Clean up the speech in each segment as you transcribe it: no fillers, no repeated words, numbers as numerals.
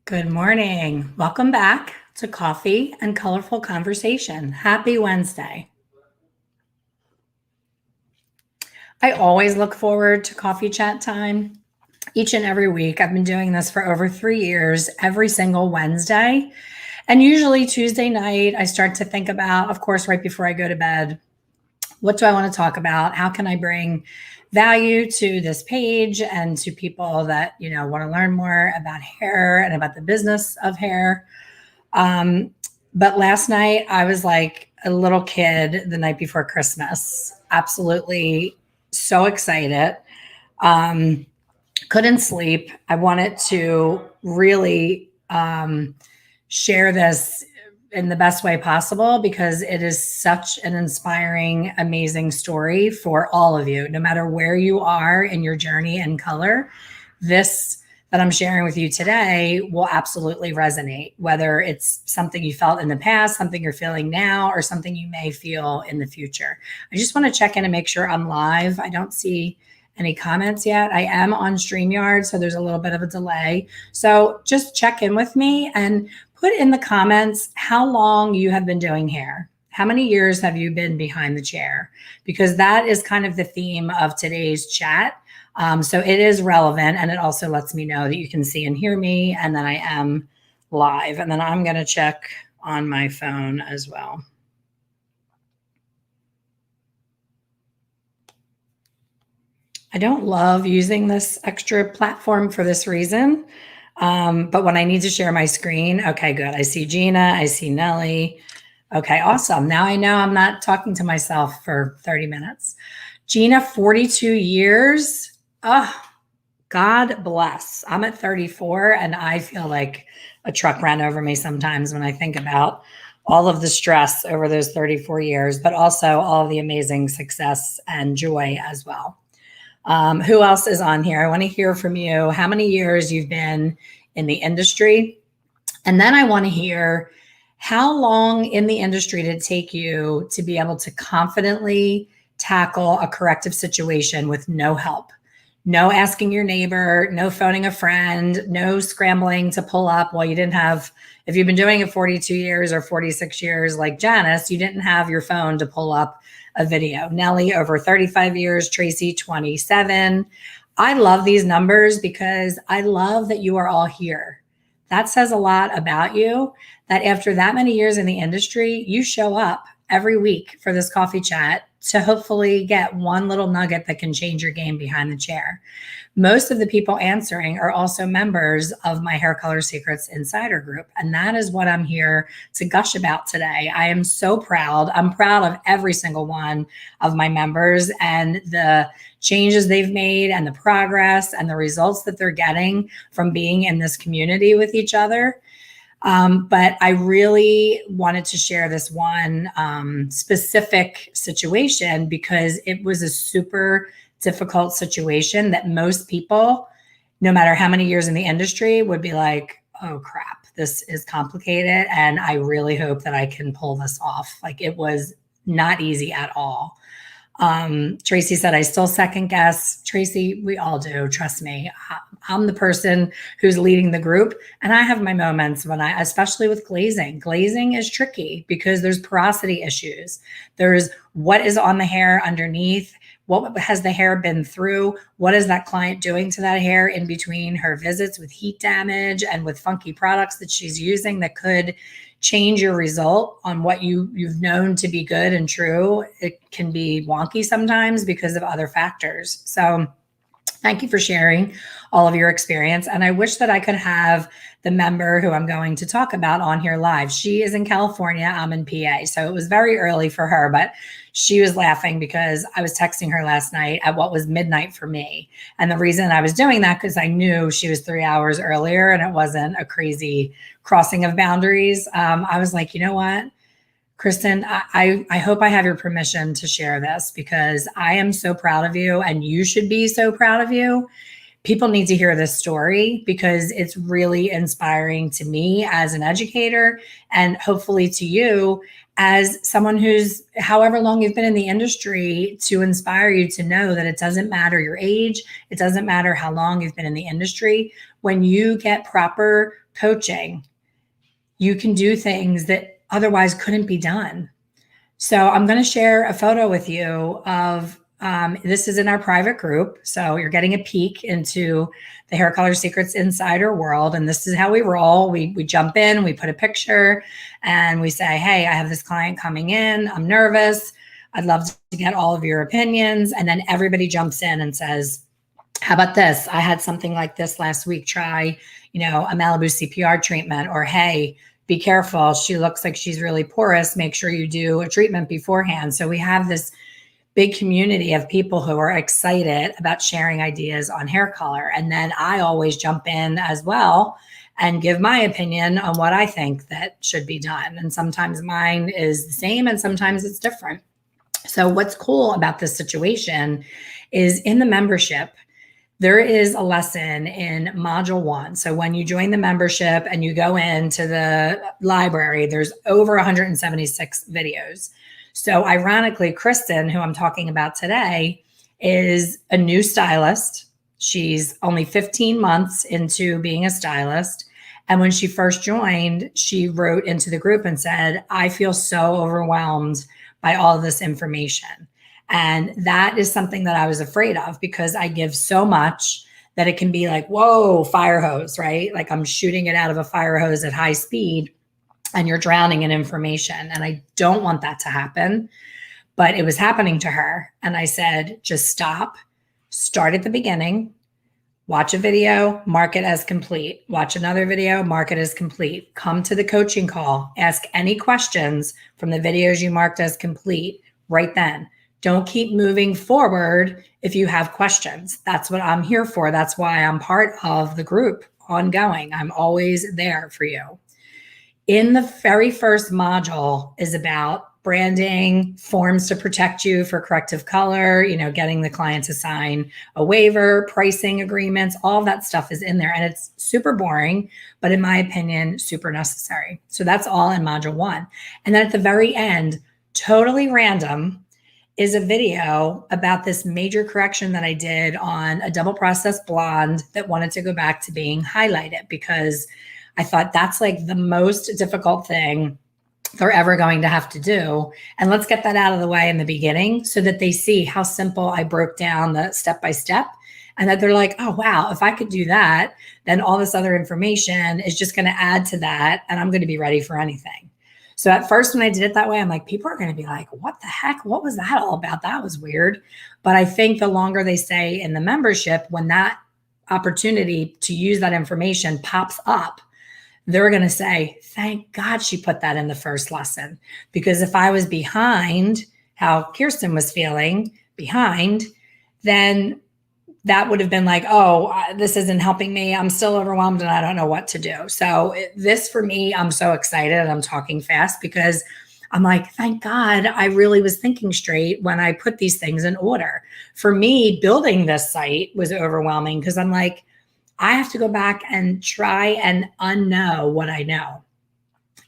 Good morning. Welcome back to Coffee and Colorful Conversation. Happy Wednesday. I always look forward to coffee chat time each and every week. I've been doing this for over 3 years, every single Wednesday. And usually Tuesday night, I start to think about, of course, right before I go to bed, what do I want to talk about? How can I bring value to this page and to people that, want to learn more about hair and about the business of hair? But last night I was like a little kid the night before Christmas. Absolutely so excited. Um, couldn't sleep. I wanted to really share this in the best way possible because it is such an inspiring, amazing story for all of you, no matter where you are in your journey in color. This that I'm sharing with you today will absolutely resonate, whether it's something you felt in the past, something you're feeling now, or something you may feel in the future. I just want to check in and make sure I'm live. I don't see any comments yet. I am on StreamYard, so there's a little bit of a delay. So just check in with me and put in the comments how long you have been doing hair. How many years have you been behind the chair? Because that is kind of the theme of today's chat. So it is relevant, and it also lets me know that you can see and hear me and that I am live. And then I'm going to check on my phone as well. I don't love using this extra platform for this reason. But when I need to share my screen, okay, good. I see Gina, I see Nellie. Okay, awesome. Now I know I'm not talking to myself for 30 minutes. Gina, 42 years. Oh, God bless. I'm at 34 and I feel like a truck ran over me sometimes when I think about all of the stress over those 34 years, but also all of the amazing success and joy as well. Who else is on here? I want to hear from you how many years you've been in the industry. And then I want to hear how long in the industry did it take you to be able to confidently tackle a corrective situation with no help? No asking your neighbor, no phoning a friend, no scrambling to pull up. Well, you didn't have, if you've been doing it 42 years or 46 years like Janice, you didn't have your phone to pull up a video. Nellie, over 35 years, Tracy, 27. I love these numbers because I love that you are all here. That says a lot about you, that after that many years in the industry, you show up every week for this coffee chat to hopefully get one little nugget that can change your game behind the chair. Most of the people answering are also members of my Hair Color Secrets Insider Group. And that is what I'm here to gush about today. I am so proud. I'm proud of every single one of my members and the changes they've made and the progress and the results that they're getting from being in this community with each other. But I really wanted to share this one specific situation because it was a super difficult situation that most people, no matter how many years in the industry, would be like, oh crap, this is complicated. And I really hope that I can pull this off. Like, it was not easy at all. Tracy said, I still second guess. Tracy, we all do. Trust me. I'm the person who's leading the group, and I have my moments when especially with glazing. Glazing is tricky because there's porosity issues. There's what is on the hair underneath. What has the hair been through? What is that client doing to that hair in between her visits with heat damage and with funky products that she's using that could change your result on what you've known to be good and true? It can be wonky sometimes because of other factors. So thank you for sharing all of your experience. And I wish that I could have the member who I'm going to talk about on here live. She is in California. I'm in PA. So it was very early for her, but she was laughing because I was texting her last night at what was midnight for me. And the reason I was doing that, because I knew she was 3 hours earlier and it wasn't a crazy crossing of boundaries. I was like, you know what, Kristen, I hope I have your permission to share this because I am so proud of you and you should be so proud of you. people need to hear this story because it's really inspiring to me as an educator, and hopefully to you as someone who's however long you've been in the industry, to inspire you to know that it doesn't matter your age. It doesn't matter how long you've been in the industry. When you get proper coaching, you can do things that otherwise couldn't be done. So I'm going to share a photo with you of, this is in our private group. So you're getting a peek into the Hair Color Secrets Insider world. And this is how we roll. We jump in, we put a picture, and we say, hey, I have this client coming in. I'm nervous. I'd love to get all of your opinions. And then everybody jumps in and says, how about this? I had something like this last week. Try, a Malibu CPR treatment. Or, hey, be careful. She looks like she's really porous. Make sure you do a treatment beforehand. So we have this big community of people who are excited about sharing ideas on hair color. And then I always jump in as well and give my opinion on what I think that should be done. And sometimes mine is the same and sometimes it's different. So what's cool about this situation is in the membership, there is a lesson in module 1. So when you join the membership and you go into the library, there's over 176 videos. So ironically, Kristen, who I'm talking about today, is a new stylist. She's only 15 months into being a stylist. And when she first joined, she wrote into the group and said, I feel so overwhelmed by all of this information. And that is something that I was afraid of because I give so much that it can be like, whoa, fire hose, right? Like I'm shooting it out of a fire hose at high speed and you're drowning in information. And I don't want that to happen, but it was happening to her. And I said, just stop, start at the beginning, watch a video, mark it as complete, watch another video, mark it as complete, come to the coaching call, ask any questions from the videos you marked as complete right then. Don't keep moving forward if you have questions. That's what I'm here for. That's why I'm part of the group ongoing. I'm always there for you. In the very first module is about branding, forms to protect you for corrective color, getting the client to sign a waiver, pricing agreements, all that stuff is in there. And it's super boring, but in my opinion, super necessary. So that's all in module 1. And then at the very end, totally random, is a video about this major correction that I did on a double processed blonde that wanted to go back to being highlighted because I thought that's like the most difficult thing they're ever going to have to do. And let's get that out of the way in the beginning so that they see how simple I broke down the step-by-step and that they're like, oh, wow, if I could do that, then all this other information is just going to add to that and I'm going to be ready for anything. So at first, when I did it that way, I'm like, people are going to be like, what the heck? What was that all about? That was weird. But I think the longer they stay in the membership, when that opportunity to use that information pops up, they're going to say, thank God she put that in the first lesson. Because if I was behind how Kirsten was feeling behind, then that would have been like, oh, this isn't helping me. I'm still overwhelmed and I don't know what to do. So this for me, I'm so excited. I'm talking fast because I'm like, thank God I really was thinking straight when I put these things in order. For me, building this site was overwhelming because I'm like, I have to go back and try and unknow what I know.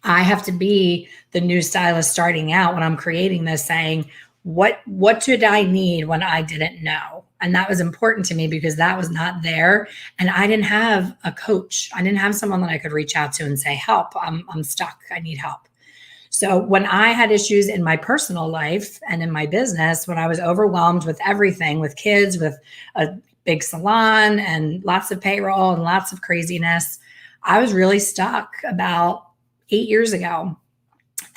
I have to be the new stylist starting out when I'm creating this saying, what did I need when I didn't know? And that was important to me because that was not there. And I didn't have a coach. I didn't have someone that I could reach out to and say, help, I'm stuck. I need help. So when I had issues in my personal life and in my business, when I was overwhelmed with everything, with kids, with a big salon and lots of payroll and lots of craziness, I was really stuck about 8 years ago.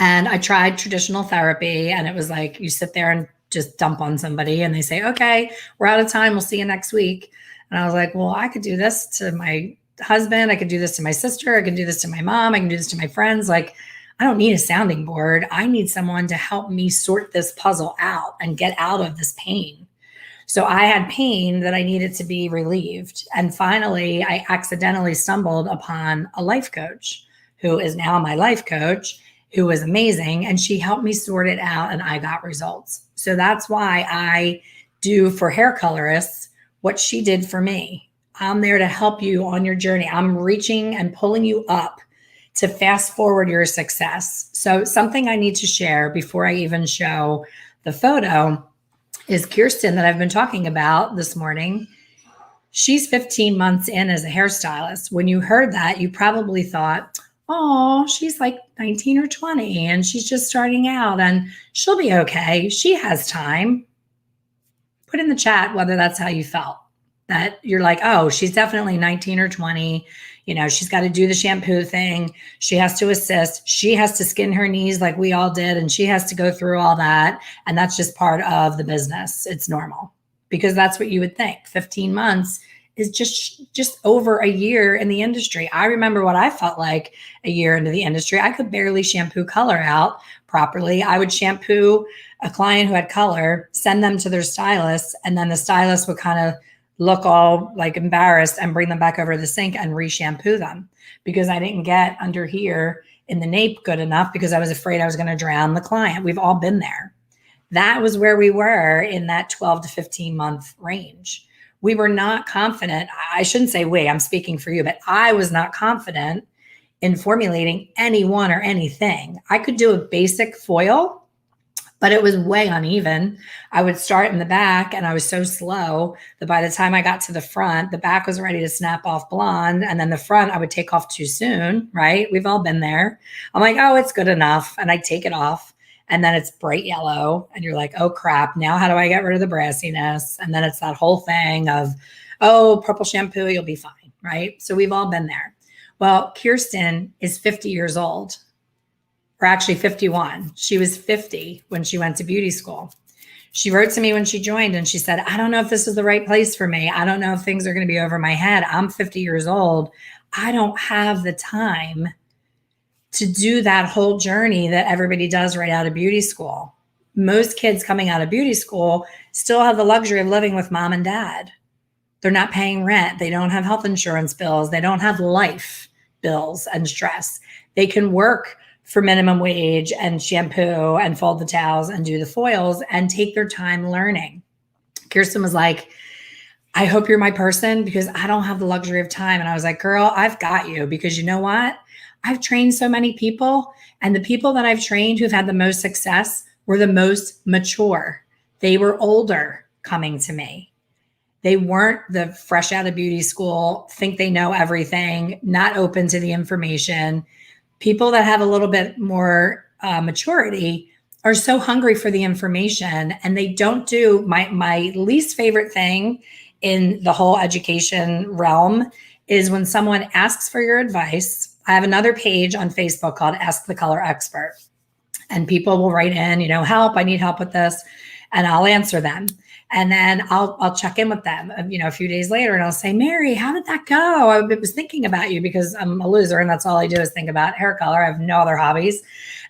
And I tried traditional therapy and it was like, you sit there and just dump on somebody and they say, okay, we're out of time. We'll see you next week. And I was like, well, I could do this to my husband. I could do this to my sister. I can do this to my mom. I can do this to my friends. Like, I don't need a sounding board. I need someone to help me sort this puzzle out and get out of this pain. So I had pain that I needed to be relieved. And finally, I accidentally stumbled upon a life coach who is now my life coach, who was amazing. And she helped me sort it out and I got results. So that's why I do for hair colorists what she did for me. I'm there to help you on your journey. I'm reaching and pulling you up to fast forward your success. So something I need to share before I even show the photo is Kirsten that I've been talking about this morning. She's 15 months in as a hairstylist. When you heard that, you probably thought, oh, she's like 19 or 20 and she's just starting out and she'll be okay. She has time. Put in the chat whether that's how you felt. That you're like, oh, she's definitely 19 or 20. You know, she's got to do the shampoo thing. She has to assist. She has to skin her knees like we all did. And she has to go through all that. And that's just part of the business. It's normal because that's what you would think. 15 months is just over a year in the industry. I remember what I felt like a year into the industry. I could barely shampoo color out properly. I would shampoo a client who had color, send them to their stylist, and then the stylist would kind of look all like embarrassed and bring them back over to the sink and re-shampoo them because I didn't get under here in the nape good enough because I was afraid I was going to drown the client. We've all been there. That was where we were in that 12 to 15 month range. We were not confident. I shouldn't say we, I'm speaking for you, but I was not confident in formulating anyone or anything. I could do a basic foil, but it was way uneven. I would start in the back and I was so slow that by the time I got to the front, the back was ready to snap off blonde. And then the front, I would take off too soon, right? We've all been there. I'm like, oh, it's good enough. And I take it off and then it's bright yellow. And you're like, oh crap, now how do I get rid of the brassiness? And then it's that whole thing of, oh, purple shampoo, you'll be fine, right? So we've all been there. Well, Kirsten is 50 years old. Or actually 51. She was 50 when she went to beauty school. She wrote to me when she joined and she said, I don't know if this is the right place for me. I don't know if things are going to be over my head. I'm 50 years old. I don't have the time to do that whole journey that everybody does right out of beauty school. Most kids coming out of beauty school still have the luxury of living with mom and dad. They're not paying rent. They don't have health insurance bills. They don't have life bills and stress. They can work for minimum wage and shampoo and fold the towels and do the foils and take their time learning. Kirsten was like, I hope you're my person because I don't have the luxury of time. And I was like, girl, I've got you because you know what? I've trained so many people and the people that I've trained who've had the most success were the most mature. They were older coming to me. They weren't the fresh out of beauty school, think they know everything, not open to the information. People that have a little bit more maturity are so hungry for the information and they don't do my least favorite thing in the whole education realm is when someone asks for your advice. I have another page on Facebook called Ask the Color Expert and people will write in, you know, help, I need help with this. And I'll answer them. And then I'll check in with them, you know, a few days later and I'll say, Mary, how did that go? I was thinking about you because I'm a loser and that's all I do is think about hair color. I have no other hobbies.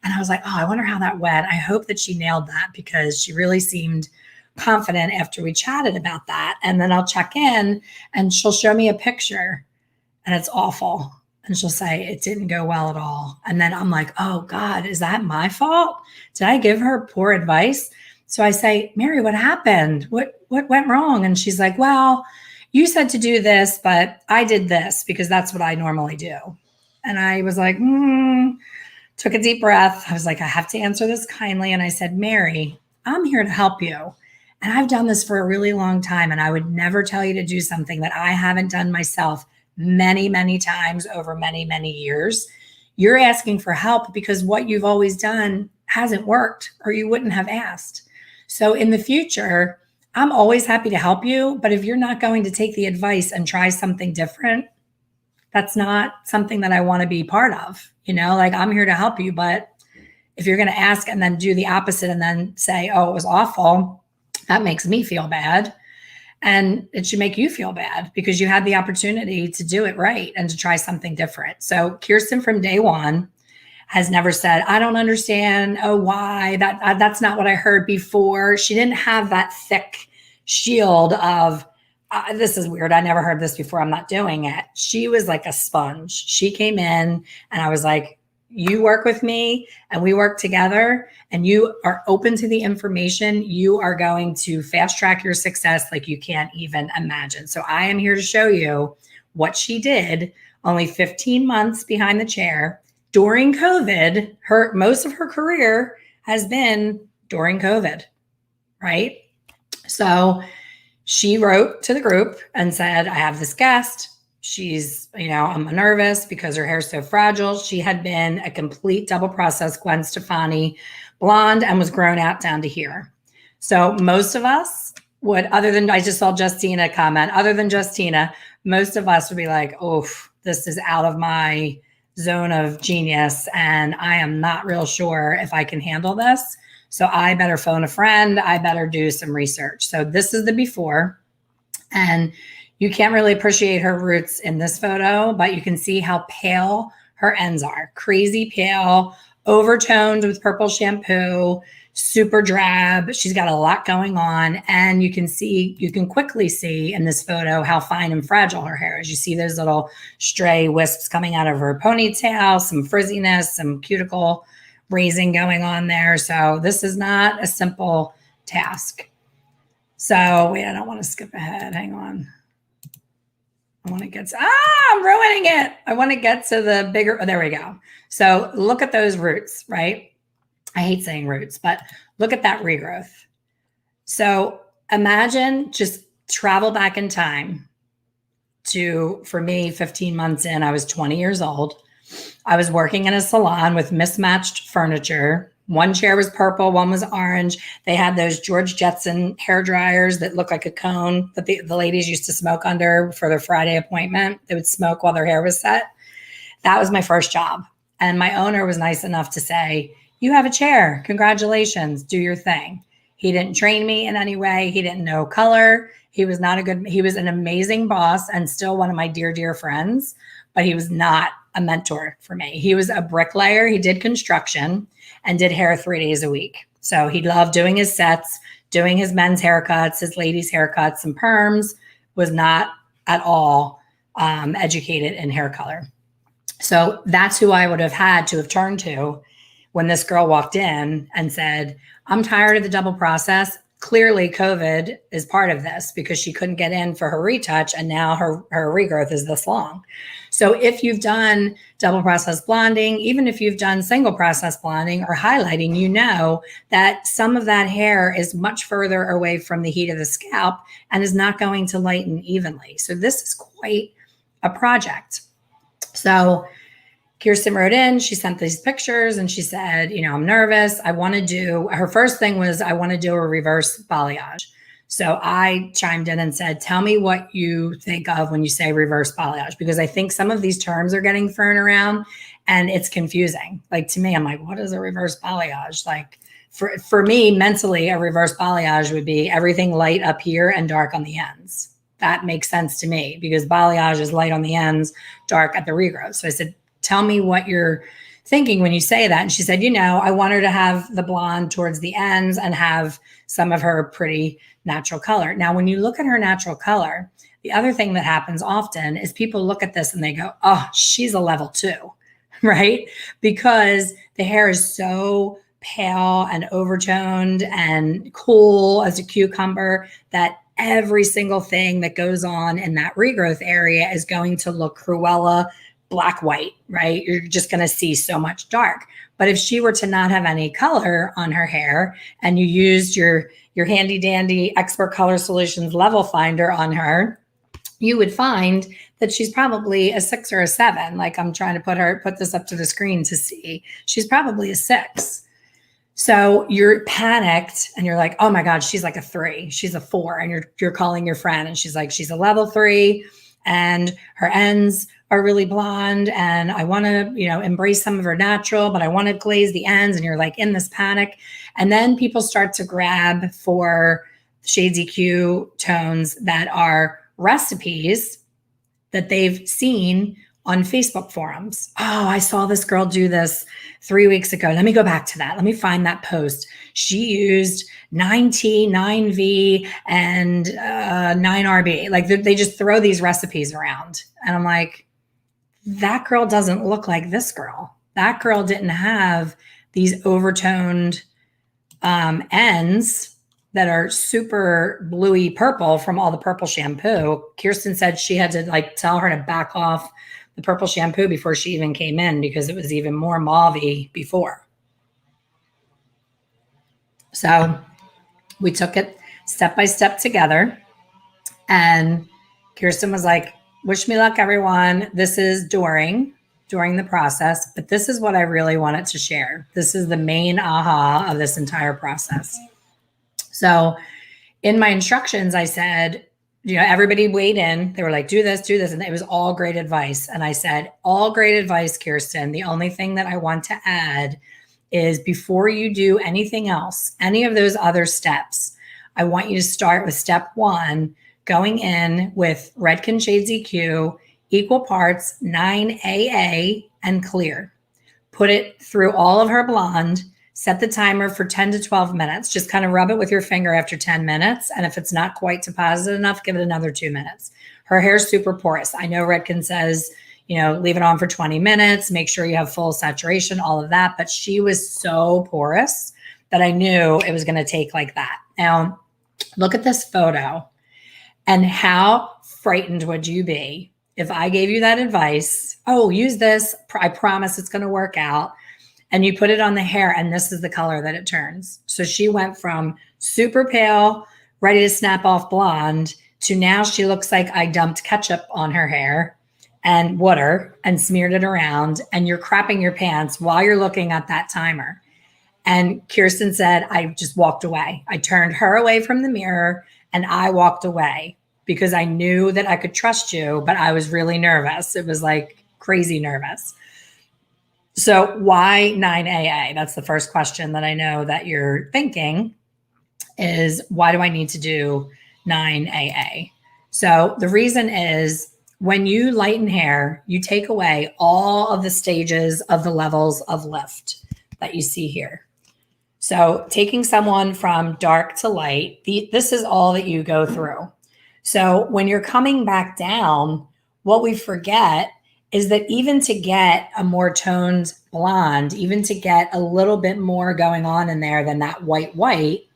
And I was like, oh, I wonder how that went. I hope that she nailed that because she really seemed confident after we chatted about that. And then I'll check in and she'll show me a picture and it's awful. And she'll say, it didn't go well at all. And then I'm like, oh God, is that my fault? Did I give her poor advice? So I say, Mary, what happened? What went wrong? And she's like, well, you said to do this, but I did this because that's what I normally do. And I was like, took a deep breath. I was like, I have to answer this kindly. And I said, Mary, I'm here to help you. And I've done this for a really long time. And I would never tell you to do something that I haven't done myself many, many times over many, many years. You're asking for help because what you've always done hasn't worked or you wouldn't have asked. So in the future, I'm always happy to help you. But if you're not going to take the advice and try something different, that's not something that I want to be part of. You know, like I'm here to help you. But if you're going to ask and then do the opposite and then say, oh, it was awful, that makes me feel bad. And it should make you feel bad because you had the opportunity to do it right and to try something different. So Kirsten from day one has never said, I don't understand. Oh, why? That's not what I heard before. She didn't have that thick shield of, this is weird. I never heard this before. I'm not doing it. She was like a sponge. She came in and I was like, you work with me and we work together and you are open to the information, you are going to fast track your success like you can't even imagine. So I am here to show you what she did only 15 months behind the chair during COVID. Most of her career has been during COVID, right? So she wrote to the group and said, I have this guest. She's, I'm nervous because her hair's so fragile. She had been a complete double process Gwen Stefani blonde and was grown out down to here. So most of us would, I just saw Justina comment, other than Justina, most of us would be like, oh, this is out of my zone of genius. And I am not real sure if I can handle this. So I better phone a friend. I better do some research. So this is the before. And you can't really appreciate her roots in this photo, but you can see how pale her ends are. Crazy pale, overtoned with purple shampoo, super drab. She's got a lot going on. And you can quickly see in this photo how fine and fragile her hair is. You see those little stray wisps coming out of her ponytail, some frizziness, some cuticle raising going on there. So this is not a simple task. So wait, I don't want to skip ahead. Hang on. I want to get to, I'm ruining it. I want to get to the bigger, there we go. So look at those roots, right? I hate saying roots, but look at that regrowth. So imagine just travel back in time to, for me, 15 months in, I was 20 years old. I was working in a salon with mismatched furniture. One chair was purple, one was orange. They had those George Jetson hair dryers that look like a cone that the ladies used to smoke under for their Friday appointment. They would smoke while their hair was set. That was my first job. And my owner was nice enough to say, you have a chair. Congratulations. Do your thing. He didn't train me in any way. He didn't know color. He was an amazing boss and still one of my dear, dear friends, but he was not a mentor for me. He was a bricklayer. He did construction and did hair 3 days a week. So he loved doing his sets, doing his men's haircuts, his ladies' haircuts and perms, was not at all educated in hair color. So that's who I would have had to have turned to when this girl walked in and said, I'm tired of the double process. Clearly COVID is part of this because she couldn't get in for her retouch and now her regrowth is this long. So if you've done double process blonding, even if you've done single process blonding or highlighting, you know that some of that hair is much further away from the heat of the scalp and is not going to lighten evenly. So this is quite a project. So Kirsten wrote in, she sent these pictures and she said, I'm nervous. Her first thing was, I want to do a reverse balayage. So I chimed in and said, tell me what you think of when you say reverse balayage, because I think some of these terms are getting thrown around and it's confusing. Like to me, I'm like, what is a reverse balayage? Like for me, mentally, a reverse balayage would be everything light up here and dark on the ends. That makes sense to me because balayage is light on the ends, dark at the regrowth. So I said, tell me what you're thinking when you say that. And she said, I want her to have the blonde towards the ends and have some of her pretty natural color. Now, when you look at her natural color, the other thing that happens often is people look at this and they go, oh, she's a level 2, right? Because the hair is so pale and overtoned and cool as a cucumber that every single thing that goes on in that regrowth area is going to look Cruella black, white, right? You're just going to see so much dark. But if she were to not have any color on her hair and you used your handy dandy Expert Color Solutions level finder on her, you would find that she's probably a 6 or a 7. Like I'm trying to put this up to the screen to see. She's probably a 6. So you're panicked and you're like, oh my God, she's like a 3. She's a 4. And you're calling your friend and she's like, she's a level 3 and her ends are really blonde and I want to, embrace some of her natural, but I want to glaze the ends. And you're like in this panic. And then people start to grab for Shades EQ tones that are recipes that they've seen on Facebook forums. Oh, I saw this girl do this 3 weeks ago. Let me go back to that. Let me find that post. She used 9T, 9V, and 9RB. Like they just throw these recipes around. And I'm like, that girl doesn't look like this girl. That girl didn't have these overtoned ends that are super bluey purple from all the purple shampoo. Kirsten said she had to like tell her to back off the purple shampoo before she even came in because it was even more mauve-y before. So we took it step by step together, and Kirsten was like, wish me luck, everyone. This is during the process, but this is what I really wanted to share. This is the main aha of this entire process. So in my instructions, I said, everybody weighed in. They were like, do this. And it was all great advice. And I said, all great advice, Kirsten. The only thing that I want to add is before you do anything else, any of those other steps, I want you to start with step 1, going in with Redken Shades EQ, equal parts 9AA and clear. Put it through all of her blonde, set the timer for 10 to 12 minutes. Just kind of rub it with your finger after 10 minutes. And if it's not quite deposited enough, give it another 2 minutes. Her hair's super porous. I know Redken says, leave it on for 20 minutes, make sure you have full saturation, all of that. But she was so porous that I knew it was going to take like that. Now, look at this photo. And how frightened would you be if I gave you that advice? Oh, use this. I promise it's going to work out. And you put it on the hair, and this is the color that it turns. So she went from super pale, ready to snap off blonde, to now she looks like I dumped ketchup on her hair and water and smeared it around, and you're crapping your pants while you're looking at that timer. And Kirsten said, I just walked away. I turned her away from the mirror and I walked away because I knew that I could trust you, but I was really nervous. It was like crazy nervous. So why 9AA? That's the first question that I know that you're thinking is, why do I need to do 9AA? So the reason is, when you lighten hair, you take away all of the stages of the levels of lift that you see here. So taking someone from dark to light, this is all that you go through. So when you're coming back down, what we forget is that even to get a more toned blonde, even to get a little bit more going on in there than that white,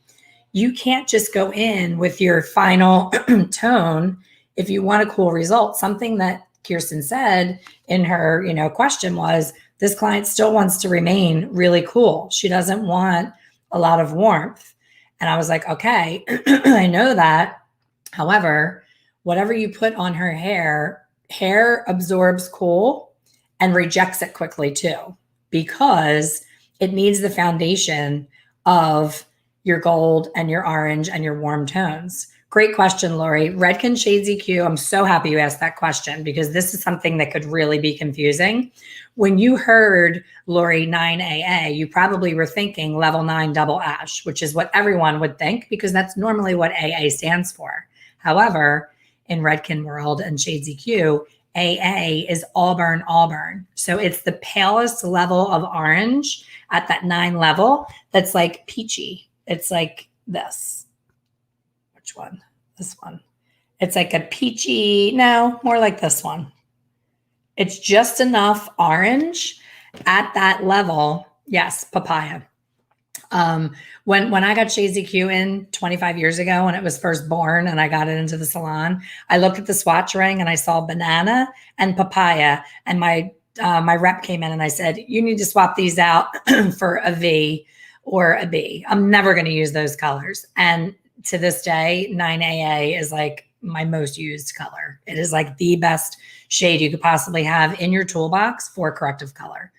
you can't just go in with your final tone if you want a cool result. Something that Kirsten said in her, question was, this client still wants to remain really cool. She doesn't want a lot of warmth. And I was like, okay, I know that. However, whatever you put on her hair absorbs cool and rejects it quickly too, because it needs the foundation of your gold and your orange and your warm tones. Great question, Lori. Redken Shades EQ, I'm so happy you asked that question, because this is something that could really be confusing. When you heard Lori 9AA, you probably were thinking level 9 double ash, which is what everyone would think, because that's normally what AA stands for. However, in Redken world and Shades EQ, AA is auburn. So it's the palest level of orange at that 9 level that's like peachy. It's like this. Which one? This one. It's like a peachy, no, more like this one. It's just enough orange at that level. Yes, papaya. When I got Shades EQ in 25 years ago, when it was first born and I got it into the salon, I looked at the swatch ring and I saw banana and papaya, and my rep came in and I said, you need to swap these out for a V or a B. I'm never going to use those colors. And to this day, 9AA is like my most used color. It is like the best shade you could possibly have in your toolbox for corrective color.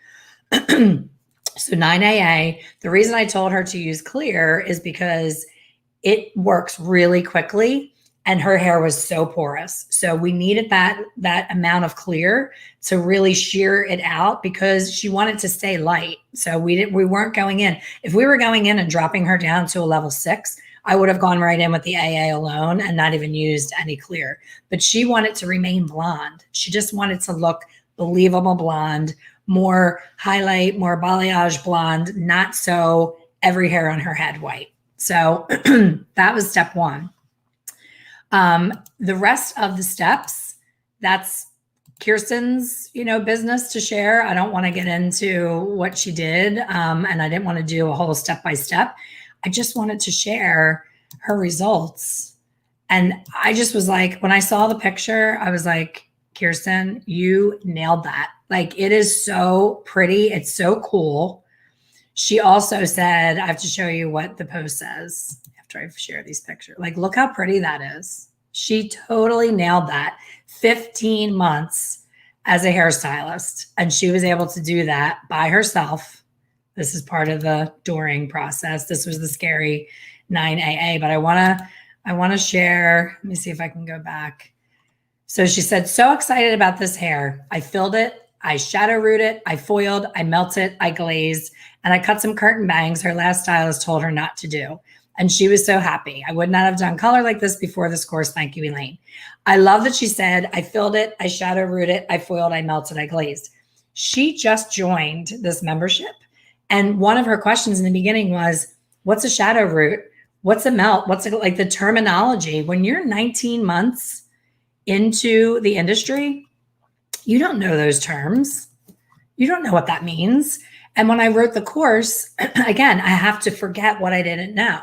So 9AA, the reason I told her to use clear is because it works really quickly and her hair was so porous. So we needed that amount of clear to really shear it out, because she wanted to stay light. So we weren't going in. If we were going in and dropping her down to a level 6, I would have gone right in with the AA alone and not even used any clear. But she wanted to remain blonde. She just wanted to look believable blonde, more highlight, more balayage blonde, not so every hair on her head white. So that was step 1. The rest of the steps, that's Kirsten's, business to share. I don't want to get into what she did. And I didn't want to do a whole step-by-step. I just wanted to share her results. And I just was like, when I saw the picture, I was like, Kirsten, you nailed that. Like, it is so pretty. It's so cool. She also said, I have to show you what the post says after I share these pictures. Like, look how pretty that is. She totally nailed that. 15 months as a hairstylist. And she was able to do that by herself. This is part of the Doring process. This was the scary 9AA, but I want to share. Let me see if I can go back. So she said, so excited about this hair. I filled it. I shadow root it. I foiled. I melted. I glazed. And I cut some curtain bangs her last stylist told her not to do. And she was so happy. I would not have done color like this before this course. Thank you, Elaine. I love that she said, I filled it. I shadow root it. I foiled. I melted. I glazed. She just joined this membership. And one of her questions in the beginning was, what's a shadow root? What's a melt? What's like the terminology? When you're 19 months into the industry, you don't know those terms. You don't know what that means. And when I wrote the course, again, I have to forget what I didn't know,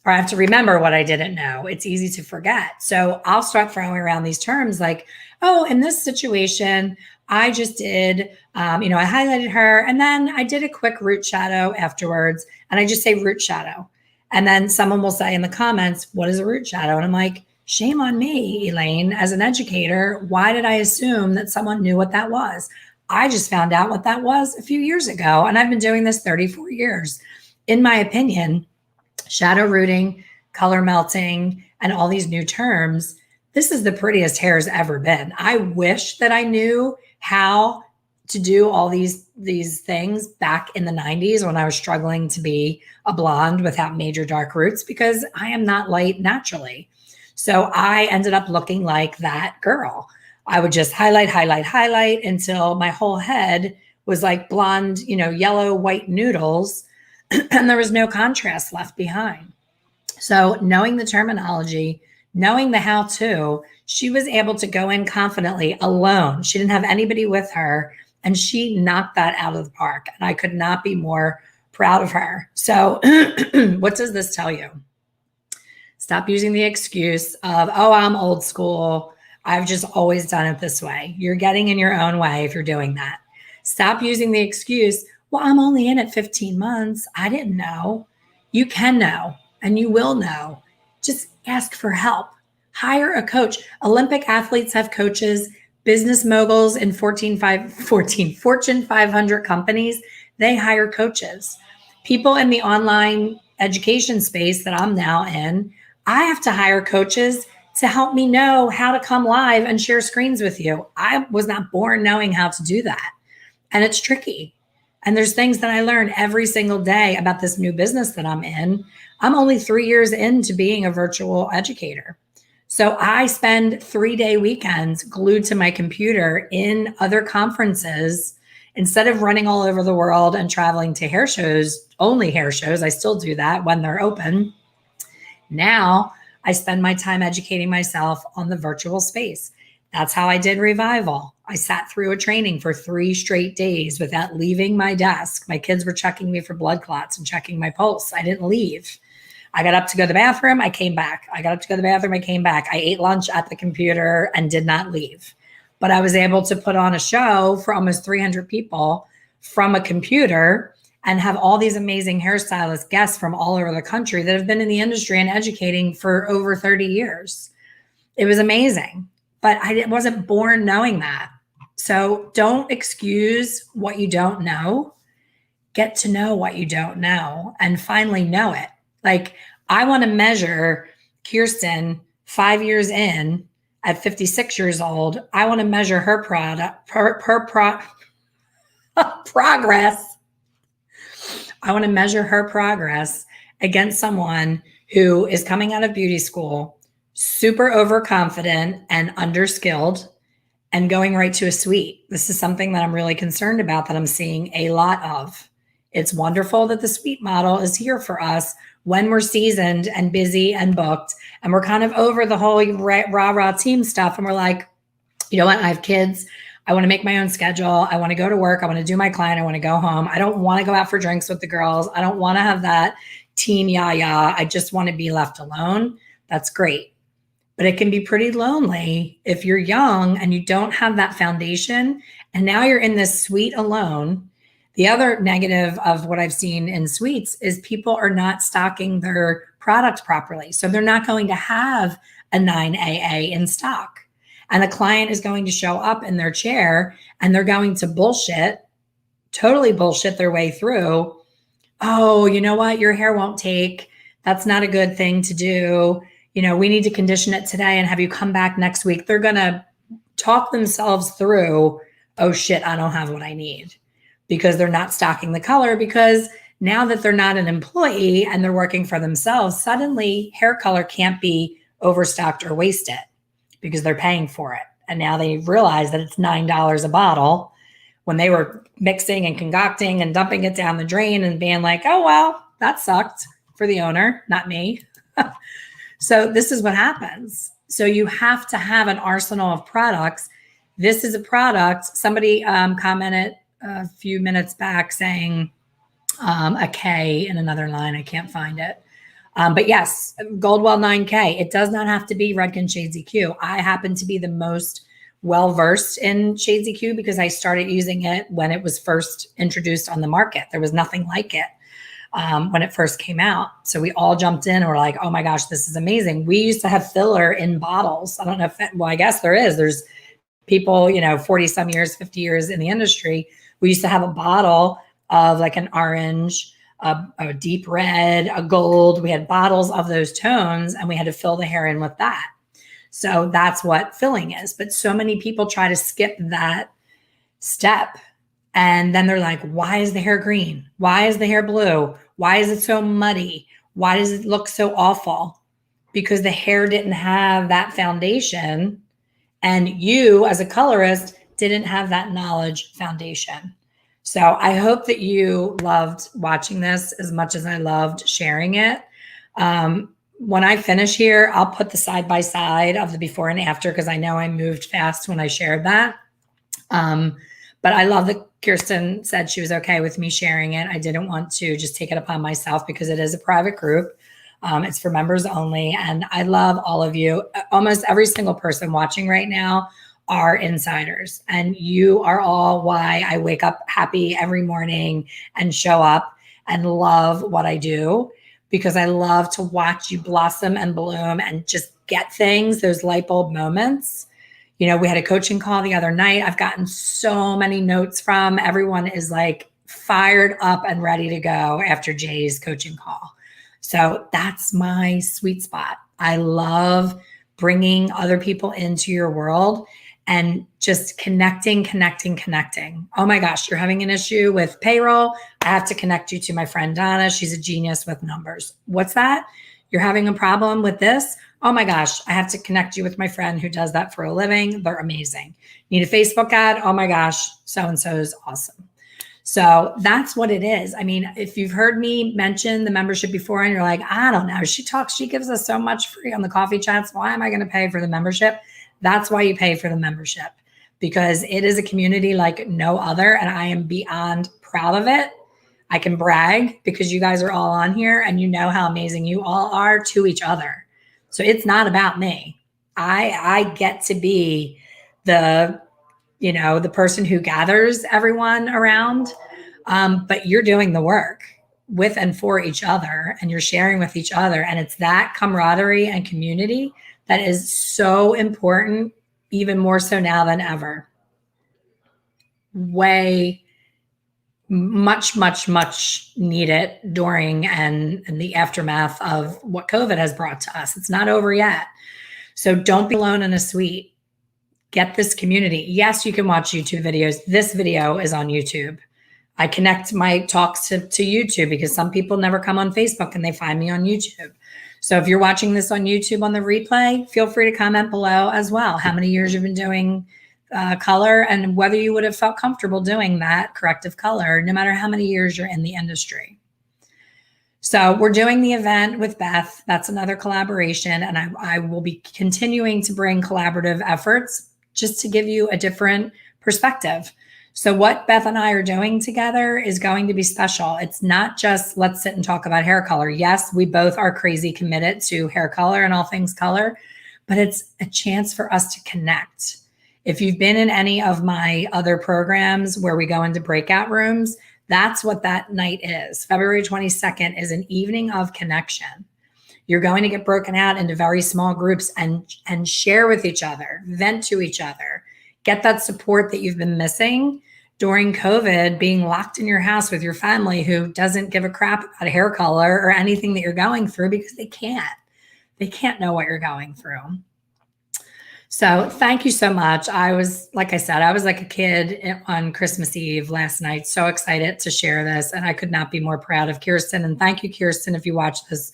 or I have to remember what I didn't know. It's easy to forget. So I'll start throwing around these terms like, oh, in this situation, I just did, I highlighted her and then I did a quick root shadow afterwards. And I just say root shadow. And then someone will say in the comments, what is a root shadow? And I'm like, shame on me, Elaine, as an educator. Why did I assume that someone knew what that was? I just found out what that was a few years ago. And I've been doing this 34 years. In my opinion, shadow rooting, color melting, and all these new terms, this is the prettiest hair's ever been. I wish that I knew how to do all these things back in the 90s when I was struggling to be a blonde without major dark roots, because I am not light naturally. So I ended up looking like that girl. I would just highlight until my whole head was like blonde, yellow, white noodles, and there was no contrast left behind. So knowing the terminology, knowing the how-to, she was able to go in confidently alone. She didn't have anybody with her, and she knocked that out of the park. And I could not be more proud of her. So what does this tell you? Stop using the excuse of, oh, I'm old school. I've just always done it this way. You're getting in your own way if you're doing that. Stop using the excuse, well, I'm only in it 15 months. I didn't know. You can know, and you will know. Just ask for help. Hire a coach. Olympic athletes have coaches. Business moguls in Fortune 500 companies, they hire coaches. People in the online education space that I'm now in, I have to hire coaches to help me know how to come live and share screens with you. I was not born knowing how to do that. And it's tricky. And there's things that I learn every single day about this new business that I'm in. I'm only 3 years into being a virtual educator. So I spend 3-day weekends glued to my computer in other conferences instead of running all over the world and traveling to hair shows, only hair shows. I still do that when they're open. Now I spend my time educating myself on the virtual space. That's how I did Revival. I sat through a training for 3 straight days without leaving my desk. My kids were checking me for blood clots and checking my pulse. I didn't leave. I got up to go to the bathroom. I came back. I got up to go to the bathroom. I came back. I ate lunch at the computer and did not leave. But I was able to put on a show for almost 300 people from a computer and have all these amazing hairstylist guests from all over the country that have been in the industry and educating for over 30 years. It was amazing, but I wasn't born knowing that. So don't excuse what you don't know. Get to know what you don't know and finally know it. Like, I want to measure Kirsten 5 years in at 56 years old. I want to measure her progress. I want to measure her progress against someone who is coming out of beauty school, super overconfident and underskilled, and going right to a suite. This is something that I'm really concerned about, that I'm seeing a lot of. It's wonderful that the suite model is here for us when we're seasoned and busy and booked, and we're kind of over the whole rah-rah team stuff. And we're like, You know what? I have kids. I want to make my own schedule. I want to go to work. I want to do my client. I want to go home. I don't want to go out for drinks with the girls. I don't want to have that team yah. I just want to be left alone. That's great. But it can be pretty lonely if you're young and you don't have that foundation. And now you're in this suite alone. The other negative of what I've seen in suites is people are not stocking their product properly. So they're not going to have a 9AA in stock. And a client is going to show up in their chair and they're going to totally bullshit their way through. Oh, you know what? Your hair won't take. That's not a good thing to do. You know, we need to condition it today and have you come back next week. They're going to talk themselves through, oh shit, I don't have what I need, because they're not stocking the color. Because now that they're not an employee and they're working for themselves, suddenly hair color can't be overstocked or wasted because they're paying for it. And now they realize that it's $9 a bottle when they were mixing and concocting and dumping it down the drain and being like, oh, well, that sucked for the owner, not me. So this is what happens. So you have to have an arsenal of products. This is a product. Somebody commented a few minutes back saying a K in another line. I can't find it. But yes, Goldwell 9K. It does not have to be Redken Shades EQ. I happen to be the most well-versed in Shades EQ because I started using it when it was first introduced on the market. There was nothing like it when it first came out. So we all jumped in and were like, oh my gosh, this is amazing. We used to have filler in bottles. I don't know if well, I guess there is. There's people, 40 some years, 50 years in the industry. We used to have a bottle of like an orange, a deep red, a gold. We had bottles of those tones and we had to fill the hair in with that. So that's what filling is. But so many people try to skip that step. And then they're like, why is the hair green? Why is the hair blue? Why is it so muddy? Why does it look so awful? Because the hair didn't have that foundation. And you as a colorist didn't have that knowledge foundation. So I hope that you loved watching this as much as I loved sharing it. When I finish here, I'll put the side-by-side of the before and after because I know I moved fast when I shared that. But I love that Kirsten said she was okay with me sharing it. I didn't want to just take it upon myself because it is a private group. It's for members only. And I love all of you. Almost every single person watching right now are insiders. And you are all why I wake up happy every morning and show up and love what I do, because I love to watch you blossom and bloom and just get things, those light bulb moments. We had a coaching call the other night. I've gotten so many notes from everyone is like fired up and ready to go after Jay's coaching call. So that's my sweet spot. I love bringing other people into your world and just connecting. Oh my gosh, you're having an issue with payroll. I have to connect you to my friend Donna. She's a genius with numbers. What's that? You're having a problem with this? Oh my gosh, I have to connect you with my friend who does that for a living. They're amazing. Need a Facebook ad? Oh my gosh, so-and-so is awesome. So that's what it is. I mean, if you've heard me mention the membership before and you're like, I don't know, she gives us so much free on the coffee chats. Why am I going to pay for the membership? That's why you pay for the membership, because it is a community like no other. And I am beyond proud of it. I can brag because you guys are all on here and you know how amazing you all are to each other. So it's not about me. I get to be the person who gathers everyone around. But you're doing the work with and for each other, and you're sharing with each other. And it's that camaraderie and community that is so important, even more so now than ever. Way much needed during and the aftermath of what COVID has brought to us. It's not over yet. So don't be alone in a suite. Get this community. Yes, you can watch YouTube videos. This video is on YouTube. I connect my talks to YouTube because some people never come on Facebook and they find me on YouTube. So if you're watching this on YouTube on the replay, feel free to comment below as well. How many years you've been doing color and whether you would have felt comfortable doing that corrective color, no matter how many years you're in the industry. So we're doing the event with Beth. That's another collaboration. And I will be continuing to bring collaborative efforts just to give you a different perspective. So what Beth and I are doing together is going to be special. It's not just let's sit and talk about hair color. Yes, we both are crazy committed to hair color and all things color, but it's a chance for us to connect. If you've been in any of my other programs where we go into breakout rooms, that's what that night is. February 22nd is an evening of connection. You're going to get broken out into very small groups and share with each other, vent to each other, get that support that you've been missing during COVID, being locked in your house with your family who doesn't give a crap about hair color or anything that you're going through because they can't. They can't know what you're going through. So thank you so much. I was, like I said, I was like a kid on Christmas Eve last night, so excited to share this. And I could not be more proud of Kirsten. And thank you, Kirsten, if you watch this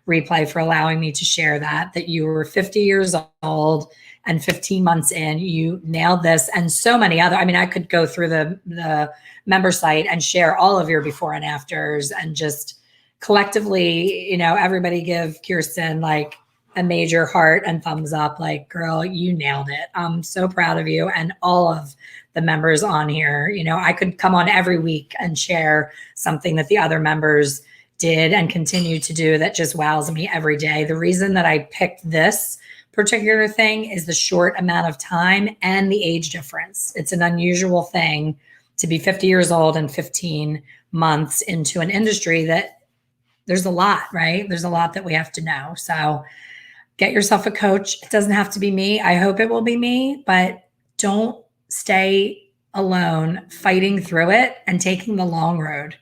replay, for allowing me to share that you were 50 years old and 15 months in, you nailed this. And so many other, I mean, I could go through the member site and share all of your before and afters and just collectively, everybody give Kirsten like a major heart and thumbs up, like, girl, you nailed it. I'm so proud of you and all of the members on here. I could come on every week and share something that the other members did and continue to do that just wows me every day. The reason that I picked this particular thing is the short amount of time and the age difference. It's an unusual thing to be 50 years old and 15 months into an industry that there's a lot, right? There's a lot that we have to know. So get yourself a coach. It doesn't have to be me. I hope it will be me, but don't stay alone fighting through it and taking the long road.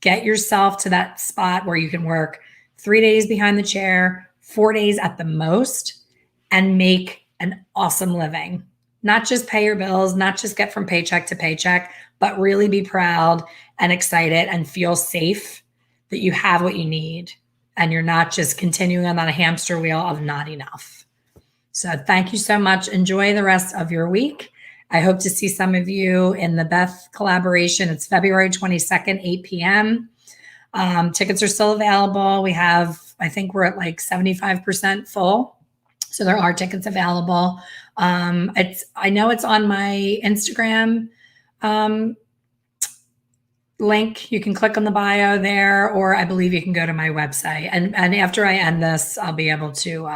Get yourself to that spot where you can work 3 days behind the chair, 4 days at the most, and make an awesome living. Not just pay your bills, not just get from paycheck to paycheck, but really be proud and excited and feel safe that you have what you need. And you're not just continuing on that hamster wheel of not enough. So thank you so much. Enjoy the rest of your week. I hope to see some of you in the Beth collaboration. It's February 22nd, 8 p.m. Tickets are still available. I think we're at like 75% full. So there are tickets available. I know it's on my Instagram link. You can click on the bio there, or I believe you can go to my website. And after I end this, I'll be able to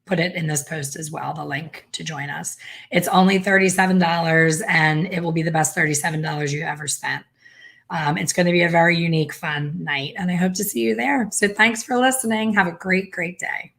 put it in this post as well, the link to join us. It's only $37 and it will be the best $37 you ever spent. It's going to be a very unique, fun night, and I hope to see you there. So thanks for listening. Have a great, great day.